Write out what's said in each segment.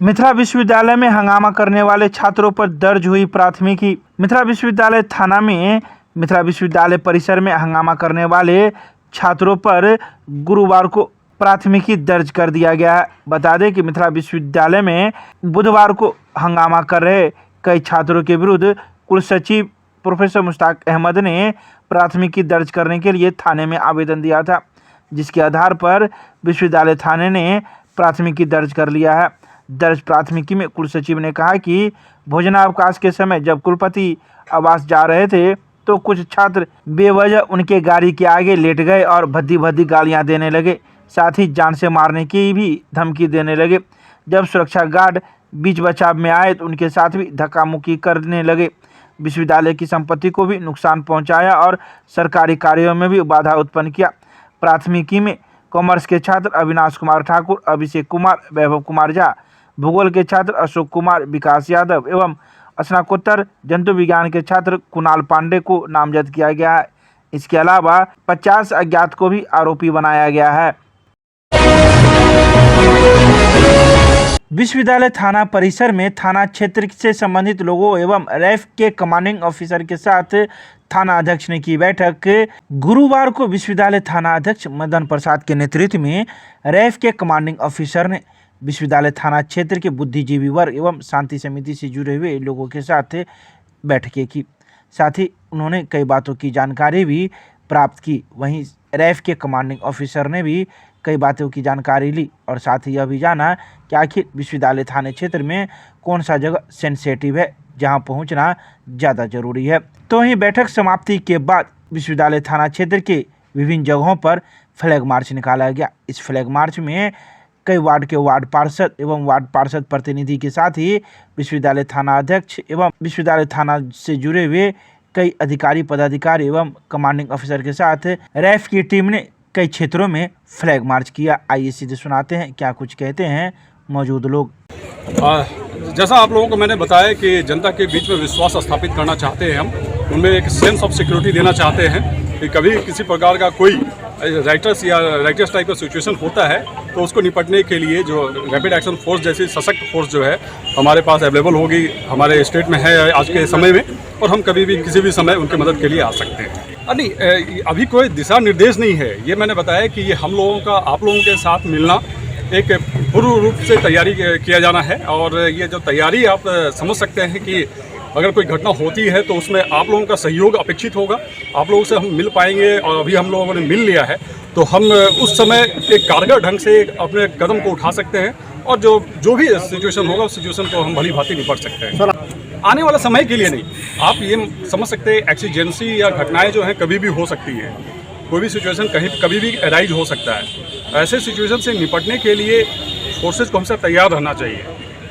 मिथिला विश्वविद्यालय में हंगामा करने वाले छात्रों पर दर्ज हुई प्राथमिकी। मिथिला विश्वविद्यालय थाना में मिथिला विश्वविद्यालय परिसर में हंगामा करने वाले छात्रों पर गुरुवार को प्राथमिकी दर्ज कर दिया गया है। बता दें कि मिथिला विश्वविद्यालय में बुधवार को हंगामा कर रहे कई छात्रों के विरुद्ध कुलसचिव प्रोफेसर मुश्ताक अहमद ने प्राथमिकी दर्ज करने के लिए थाने में आवेदन दिया था, जिसके आधार पर विश्वविद्यालय थाने ने प्राथमिकी दर्ज कर लिया है। दर्ज प्राथमिकी में कुलसचिव ने कहा कि भोजनावकाश के समय जब कुलपति आवास जा रहे थे तो कुछ छात्र बेवजह उनके गाड़ी के आगे लेट गए और भद्दी भद्दी गालियां देने लगे, साथ ही जान से मारने की भी धमकी देने लगे। जब सुरक्षा गार्ड बीच बचाव में आए तो उनके साथ भी धक्का मुक्की करने लगे। विश्वविद्यालय की संपत्ति को भी नुकसान पहुंचाया और सरकारी कार्यों में भी बाधा उत्पन्न किया। प्राथमिकी में कॉमर्स के छात्र अविनाश कुमार ठाकुर, अभिषेक कुमार, वैभव कुमार झा, भूगोल के छात्र अशोक कुमार, विकास यादव एवं स्नातकोत्तर जंतु विज्ञान के छात्र कुणाल पांडे को नामजद किया गया है। इसके अलावा 50 अज्ञात को भी आरोपी बनाया गया है। विश्वविद्यालय थाना परिसर में थाना क्षेत्र से संबंधित लोगों एवं रैफ के कमांडिंग ऑफिसर के साथ थाना अध्यक्ष ने की बैठक। गुरुवार को विश्वविद्यालय थाना अध्यक्ष मदन प्रसाद के नेतृत्व में रैफ के कमांडिंग ऑफिसर ने विश्वविद्यालय थाना क्षेत्र के बुद्धिजीवी वर्ग एवं शांति समिति से जुड़े हुए लोगों के साथ बैठकें की। साथ ही उन्होंने कई बातों की जानकारी भी प्राप्त की। वहीं रैफ के कमांडिंग ऑफिसर ने भी कई बातों की जानकारी ली और साथ ही यह भी जाना कि आखिर विश्वविद्यालय थाने क्षेत्र में कौन सा जगह सेंसिटिव है, जहां पहुंचना ज़्यादा जरूरी है। तो वहीं बैठक समाप्ति के बाद विश्वविद्यालय थाना क्षेत्र के विभिन्न जगहों पर फ्लैग मार्च निकाला गया। इस फ्लैग मार्च में कई वार्ड के वार्ड पार्षद एवं वार्ड पार्षद प्रतिनिधि के साथ ही विश्वविद्यालय थाना अध्यक्ष एवं विश्वविद्यालय थाना से जुड़े हुए कई अधिकारी, पदाधिकारी एवं कमांडिंग ऑफिसर के साथ रैफ की टीम ने कई क्षेत्रों में फ्लैग मार्च किया। आइए सीधे सुनाते हैं क्या कुछ कहते हैं मौजूद लोग। जैसा आप लोगों को मैंने बताया कि जनता के बीच में विश्वास स्थापित करना चाहते हैं, हम उनमें एक सेंस ऑफ सिक्योरिटी देना चाहते हैं कि कभी किसी प्रकार का कोई राइटर्स टाइप का सिचुएशन होता है तो उसको निपटने के लिए जो रैपिड एक्शन फोर्स जैसी सशक्त फोर्स जो है हमारे पास अवेलेबल होगी, हमारे स्टेट में है आज के समय में, और हम कभी भी किसी भी समय उनकी मदद के लिए आ सकते हैं। नहीं, अभी कोई दिशा निर्देश नहीं है। ये मैंने बताया कि ये हम लोगों का आप लोगों के साथ मिलना एक पूर्ण रूप से तैयारी किया जाना है, और ये जो तैयारी आप समझ सकते हैं कि अगर कोई घटना होती है तो उसमें आप लोगों का सहयोग अपेक्षित होगा। आप लोगों से हम मिल पाएंगे और अभी हम लोगों ने मिल लिया है तो हम उस समय एक कारगर ढंग से अपने कदम को उठा सकते हैं और जो भी सिचुएशन होगा उस सिचुएशन को हम भली भांति निपट सकते हैं। आने वाला समय के लिए नहीं, आप ये समझ सकते हैं एक्सीजेंसी या घटनाएं जो हैं कभी भी हो सकती है, कोई भी सिचुएशन कभी भी अराइज हो सकता है। ऐसे सिचुएशन से निपटने के लिए फोर्सेज को हमसे तैयार रहना चाहिए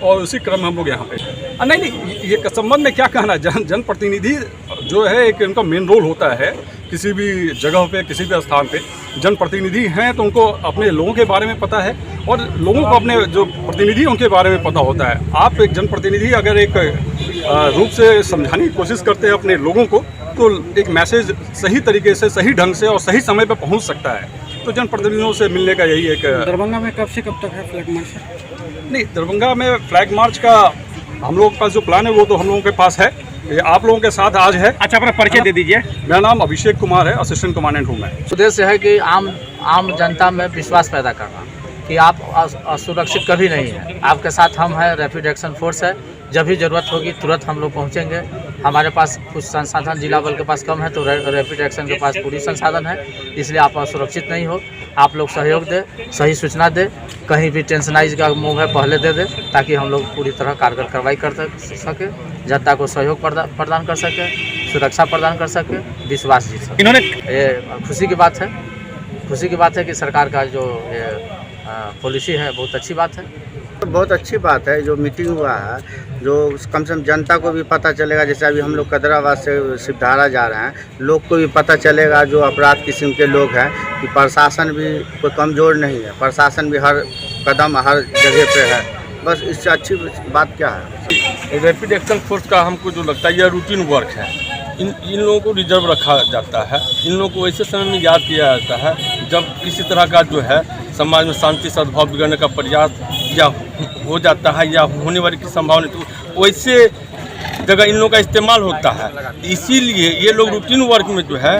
और उसी क्रम में हम लोग यहाँ पे नहीं, ये संबंध में क्या कहना, जनप्रतिनिधि जो है एक इनका मेन रोल होता है किसी भी जगह पे, किसी भी स्थान पे। जनप्रतिनिधि हैं तो उनको अपने लोगों के बारे में पता है और लोगों को अपने जो प्रतिनिधि उनके बारे में पता होता है। आप एक जनप्रतिनिधि अगर एक रूप से समझाने की कोशिश करते हैं अपने लोगों को तो एक मैसेज सही तरीके से, सही ढंग से और सही समय पर पहुँच सकता है। तो जनप्रतिनिधियों से मिलने का यही एक। दरभंगा में कब से कब तक है फ्लैग मार्च? नहीं, दरभंगा में फ्लैग मार्च का हम लोगों के पास जो प्लान है वो तो हम लोगों के पास है, ये आप लोगों के साथ आज है। अच्छा, अपना परिचय दे दीजिए। मेरा नाम अभिषेक कुमार है, असिस्टेंट कमांडेंट हूँ मैं। उद्देश्य है कि आम जनता में विश्वास पैदा करना कि आप असुरक्षित कभी नहीं है। आपके साथ हम हैं, रैपिड एक्शन फोर्स है, जब भी ज़रूरत होगी तुरंत हम लोग पहुँचेंगे। हमारे पास कुछ संसाधन जिला बल के पास कम है तो रैपिड एक्शन के पास पूरी संसाधन है, इसलिए आप असुरक्षित नहीं हो। आप लोग सहयोग दें, सही सूचना दें, कहीं भी टेंशनाइज का मूव है पहले दे दें ताकि हम लोग पूरी तरह कारगर कार्रवाई कर सके, जनता को सहयोग प्रदान कर सके, सुरक्षा प्रदान कर सके, विश्वास जीत सके। इन्होंने ये खुशी की बात है कि सरकार का जो पॉलिसी है बहुत अच्छी बात है। बहुत अच्छी बात है जो मीटिंग हुआ है, जो कम से कम जनता को भी पता चलेगा। जैसे अभी हम लोग कदराबाद से सिद्धारा जा रहे हैं, लोग को भी पता चलेगा जो अपराध किस्म के लोग हैं कि प्रशासन भी कोई कमज़ोर नहीं है, प्रशासन भी हर कदम हर जगह पे है। बस इससे अच्छी बात क्या है? रैपिड एक्शन फोर्स का हमको जो लगता है यह रूटीन वर्क है। इन लोगों को रिजर्व रखा जाता है, इन लोगों को ऐसे समय में याद किया जाता है जब किसी तरह का जो है समाज में शांति सद्भाव बिगड़ने का प्रयास या हो जाता है या होने वाली की संभावना, तो वैसे जगह इन लोगों का इस्तेमाल होता है। इसीलिए ये लोग रूटीन वर्क में जो है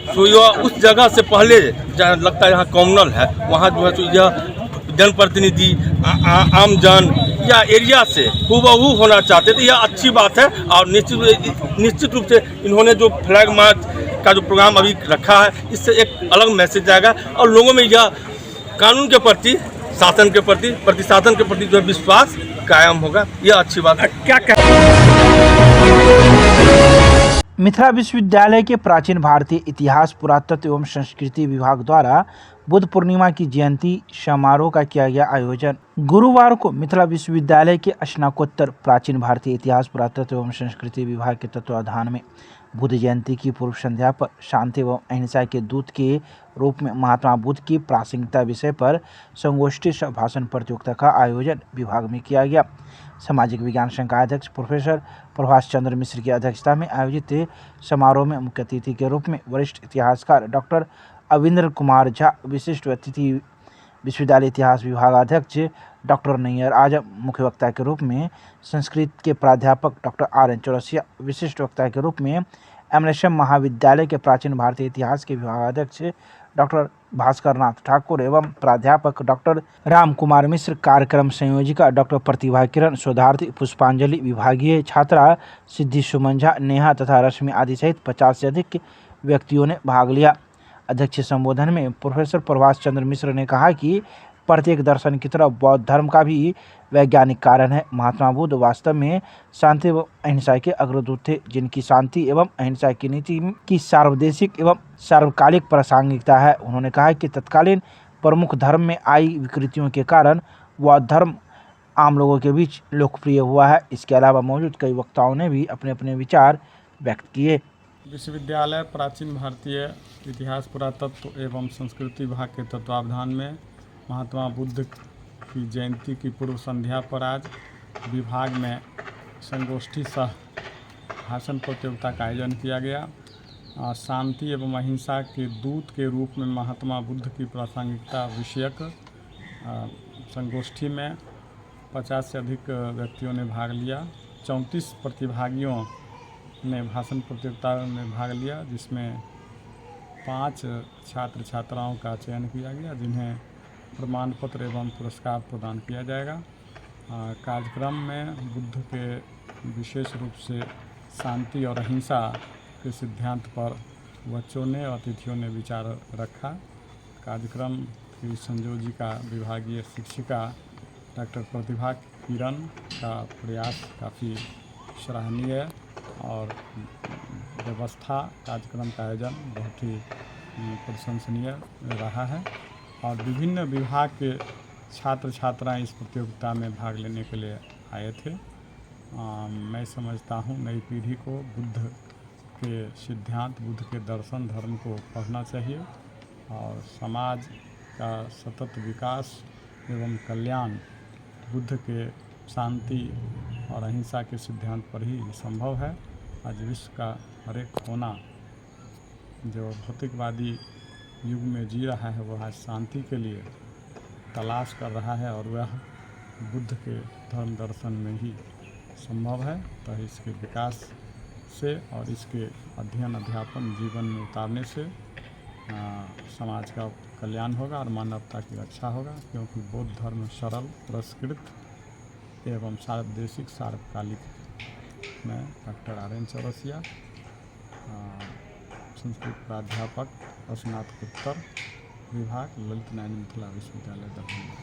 तो यह उस जगह से पहले जहाँ लगता है यहाँ कॉमनल है, वहाँ जो है तो यह जनप्रतिनिधि आमजन या एरिया से हूबहू होना चाहते थे। यह अच्छी बात है और निश्चित रूप से इन्होंने जो फ्लैग मार्च का जो प्रोग्राम अभी रखा है, इससे एक अलग मैसेज आएगा और लोगों में यह कानून के प्रति, शासन के प्रति, प्रशासन के प्रति जो है विश्वास कायम होगा। यह अच्छी बात है। मिथिला विश्वविद्यालय के प्राचीन भारतीय इतिहास, पुरातत्व एवं संस्कृति विभाग द्वारा बुद्ध पूर्णिमा की जयंती समारोह का किया गया आयोजन। गुरुवार को मिथिला विश्वविद्यालय के स्नातकोत्तर प्राचीन भारतीय इतिहास, पुरातत्व एवं संस्कृति विभाग के तत्वावधान में बुद्ध जयंती की पूर्व संध्या पर शांति एवं अहिंसा के दूत के रूप में महात्मा बुद्ध की प्रासंगिकता विषय पर संगोष्ठी सह भाषण प्रतियोगिता का आयोजन विभाग में किया गया। सामाजिक विज्ञान संकाय अध्यक्ष प्रोफेसर प्रभाष चंद्र मिश्र की अध्यक्षता में आयोजित समारोह में मुख्य अतिथि के रूप में वरिष्ठ इतिहासकार डॉक्टर अविंद्र कुमार झा, विशिष्ट अतिथि विश्वविद्यालय इतिहास विभागाध्यक्ष डॉक्टर नैयर आजम, मुख्य वक्ता के रूप में संस्कृत के प्राध्यापक डॉक्टर आर एन चौरसिया, विशिष्ट वक्ता के रूप में एमएनएसएम महाविद्यालय के प्राचीन भारतीय इतिहास के विभागाध्यक्ष डॉक्टर भास्कर नाथ ठाकुर एवं प्राध्यापक डॉक्टर राम कुमार मिश्र, कार्यक्रम संयोजिका डॉक्टर प्रतिभा किरण, शोधार्थी पुष्पांजलि, विभागीय छात्रा सिद्धि सुमन झा, नेहा तथा रश्मि आदि सहित 50 से अधिक व्यक्तियों ने भाग लिया। अध्यक्ष संबोधन में प्रोफेसर प्रभाष चंद्र मिश्र ने कहा कि प्रत्येक दर्शन की तरह बौद्ध धर्म का भी वैज्ञानिक कारण है। महात्मा बुद्ध वास्तव में शांति एवं अहिंसा के अग्रदूत थे, जिनकी शांति एवं अहिंसा की नीति की सार्वदेशिक एवं सार्वकालिक प्रासंगिकता है। उन्होंने कहा कि तत्कालीन प्रमुख धर्म में आई विकृतियों के कारण बौद्ध धर्म आम लोगों के बीच लोकप्रिय हुआ है। इसके अलावा मौजूद कई वक्ताओं ने भी अपने अपने विचार व्यक्त किए। विश्वविद्यालय प्राचीन भारतीय इतिहास, पुरातत्व एवं संस्कृति विभाग के तत्वावधान में महात्मा बुद्ध की जयंती की पूर्व संध्या पर आज विभाग में संगोष्ठी सह भाषण प्रतियोगिता का आयोजन किया गया। शांति एवं अहिंसा के दूत के रूप में महात्मा बुद्ध की प्रासंगिकता विषयक संगोष्ठी में 50 से अधिक व्यक्तियों ने भाग लिया। 34 प्रतिभागियों ने भाषण प्रतियोगिता में भाग लिया, जिसमें 5 छात्र छात्राओं का चयन किया गया, जिन्हें प्रमाण पत्र एवं पुरस्कार प्रदान किया जाएगा। कार्यक्रम में बुद्ध के विशेष रूप से शांति और अहिंसा के सिद्धांत पर बच्चों ने और अतिथियों ने विचार रखा। कार्यक्रम की संयोजिका विभागीय शिक्षिका डॉक्टर प्रतिभा किरण का प्रयास काफ़ी सराहनीय है और व्यवस्था कार्यक्रम का आयोजन बहुत ही प्रशंसनीय रहा है और विभिन्न विभाग के छात्र छात्राएं इस प्रतियोगिता में भाग लेने के लिए आए थे। मैं समझता हूं नई पीढ़ी को बुद्ध के सिद्धांत, बुद्ध के दर्शन, धर्म को पढ़ना चाहिए और समाज का सतत विकास एवं कल्याण बुद्ध के शांति और अहिंसा के सिद्धांत पर ही संभव है। आज विश्व का हर एक कोना जो भौतिकवादी युग में जी रहा है वह आज शांति के लिए तलाश कर रहा है और वह बुद्ध के धर्म दर्शन में ही संभव है। तो इसके विकास से और इसके अध्ययन अध्यापन जीवन में उतारने से समाज का कल्याण होगा और मानवता की रक्षा होगा, क्योंकि बौद्ध धर्म सरल, पुरस्कृत एवं सार्वदेशिक सार्वकालिक में doctor R N Chaurasia, Sanskrit प्राध्यापक और स्नातकोत्तर विभाग, ललित नारायण मिथिला विश्वविद्यालय दरभंगा।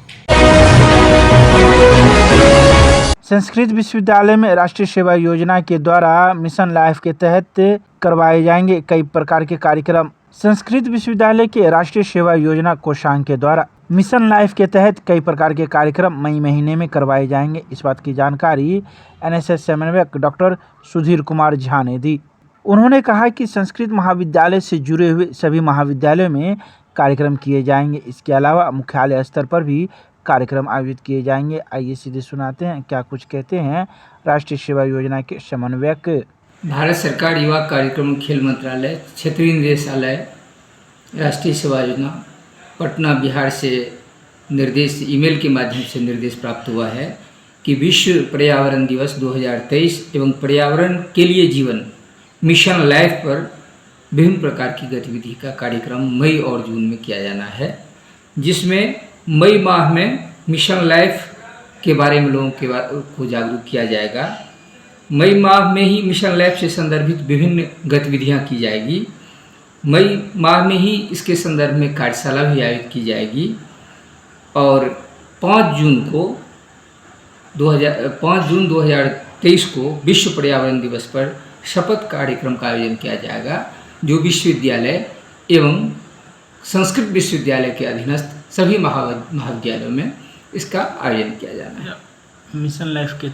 संस्कृत विश्वविद्यालय में राष्ट्रीय सेवा योजना के द्वारा मिशन लाइफ के तहत करवाए जाएंगे कई प्रकार के कार्यक्रम। संस्कृत विश्वविद्यालय के राष्ट्रीय सेवा योजना कोषांग के द्वारा मिशन लाइफ के तहत कई प्रकार के कार्यक्रम मई महीने में करवाए जाएंगे। इस बात की जानकारी एनएसएस समन्वयक डॉक्टर सुधीर कुमार झा ने दी। उन्होंने कहा कि संस्कृत महाविद्यालय से जुड़े हुए सभी महाविद्यालयों में कार्यक्रम किए जाएंगे। इसके अलावा मुख्यालय स्तर पर भी कार्यक्रम आयोजित किए जाएंगे। आइए सीधे सुनाते हैं क्या कुछ कहते हैं राष्ट्रीय सेवा योजना के समन्वयक। भारत सरकार युवा कार्यक्रम खेल मंत्रालय, क्षेत्रीय निदेशालय, राष्ट्रीय सेवा योजना पटना बिहार से निर्देश ईमेल के माध्यम से निर्देश प्राप्त हुआ है कि विश्व पर्यावरण दिवस 2023 एवं पर्यावरण के लिए जीवन मिशन लाइफ पर विभिन्न प्रकार की गतिविधि का कार्यक्रम मई और जून में किया जाना है, जिसमें मई माह में मिशन लाइफ के बारे में लोगों को जागरूक किया जाएगा। मई माह में ही मिशन लाइफ से संदर्भित विभिन्न गतिविधियां की जाएगी। मई माह में ही इसके संदर्भ में कार्यशाला भी आयोजित की जाएगी और 5 जून 2023 को विश्व पर्यावरण दिवस पर शपथ कार्यक्रम का आयोजन किया जाएगा, जो विश्वविद्यालय एवं संस्कृत विश्वविद्यालय के अधीनस्थ सभी महाविद्यालयों में इसका आयोजन किया जाना है। मिशन लाइफ के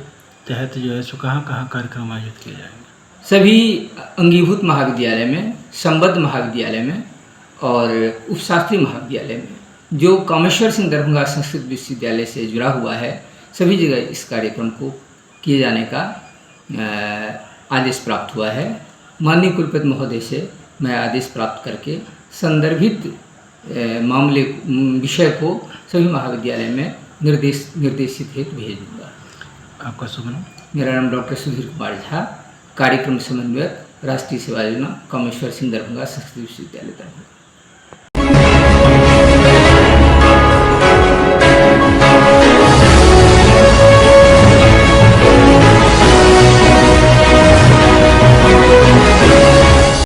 तहत जो है सो कहाँ कार्यक्रम आयोजित किए जाएंगे? सभी अंगीभूत महाविद्यालय में, संबद्ध महाविद्यालय में और उपशास्त्री महाविद्यालय में, जो कामेश्वर सिंह दरभंगा संस्कृत विश्वविद्यालय से जुड़ा हुआ है, सभी जगह इस कार्यक्रम को किए जाने का आदेश प्राप्त हुआ है। माननीय कुलपति महोदय से मैं आदेश प्राप्त करके संदर्भित विषय को सभी महाविद्यालय में निर्देशित हेतु भेज दूँगा। आपका शुभ नाम? मेरा नाम डॉक्टर सुधीर कुमार झा, कार्यक्रम समन्वयक, राष्ट्रीय सेवा योजना, कामेश्वर सिंह दरभंगा संस्कृत विश्वविद्यालय दरभंगा।